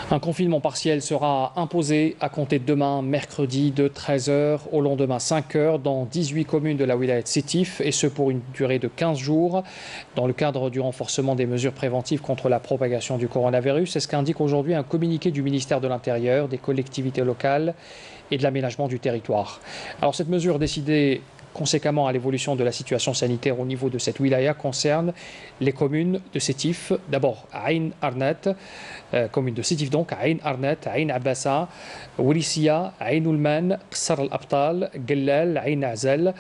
Un confinement partiel sera imposé à compter de demain, mercredi, de 13 h au lendemain 5 h dans 18 communes de la wilaya de Sétif, et ce pour une durée de 15 jours, dans le cadre du renforcement des mesures préventives contre la propagation du coronavirus. C'est ce qu'indique aujourd'hui un communiqué du ministère de l'Intérieur, des collectivités locales et de l'aménagement du territoire. Alors cette mesure décidée conséquemment à l'évolution de la situation sanitaire au niveau de cette wilaya concerne les communes de Sétif. D'abord, Aïn Arnat, commune de Sétif donc, Aïn Arnat, Aïn Abbassa, Oulissia, Aïn Oulman, Qsar al-Abtal, Gellal, Aïn Azal,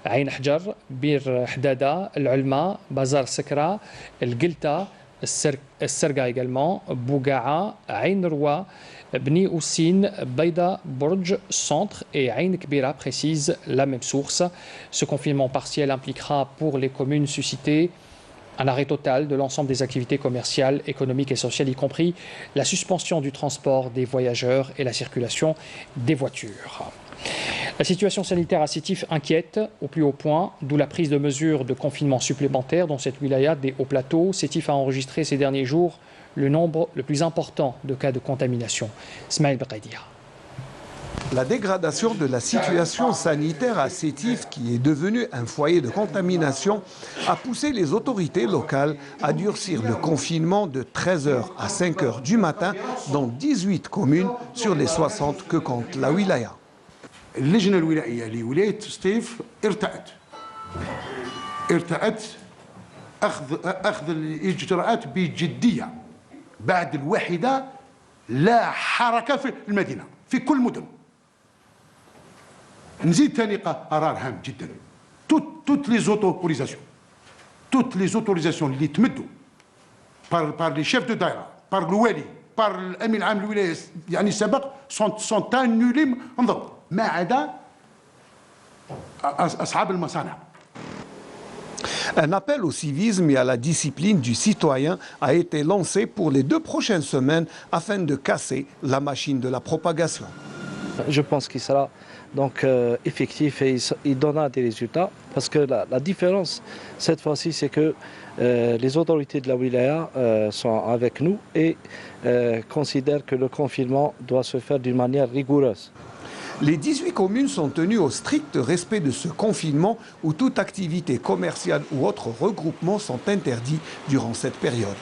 Aïn Hajar, Bir Hdada, Al-Ulma, Bazar Sakra, El-Gilta, Serga également, Bouga'a, Aïn Roua, Bni Oussine, Baïda, Bourj, Centre et Aïn Kbira précise la même source. Ce confinement partiel impliquera pour les communes suscitées un arrêt total de l'ensemble des activités commerciales, économiques et sociales, y compris la suspension du transport des voyageurs et la circulation des voitures. La situation sanitaire à Sétif inquiète au plus haut point, d'où la prise de mesures de confinement supplémentaires dans cette wilaya des hauts plateaux. Sétif a enregistré ces derniers jours le nombre le plus important de cas de contamination. Smaïl Beqaidia. La dégradation de la situation sanitaire à Sétif, qui est devenue un foyer de contamination, a poussé les autorités locales à durcir le confinement de 13 h à 5 h du matin dans 18 communes sur les 60 que compte la wilaya. اللجنة الولائية لولاية سطيف ارتأت أخذ الإجراءات بجدية بعد الواحدة لا حركة في المدينة في كل المدن. نزيد ثاني قرار هام جدا toutes les autorisations اللي تمدوا par les chefs de دائرة par الوالي par الأمين العام للولاية يعني السابق sont annulés انظروا ما عدا أصحاب المصانع. Un appel au civisme et à la discipline du citoyen a été lancé pour les 2 prochaines semaines afin de casser la machine de la propagation. Je pense qu'il sera donc effectif et il donnera des résultats parce que la différence cette fois-ci c'est que les autorités de la wilaya sont avec nous et considèrent que le confinement doit se faire d'une manière rigoureuse. Les 18 communes sont tenues au strict respect de ce confinement où toute activité commerciale ou autre regroupement sont interdits durant cette période.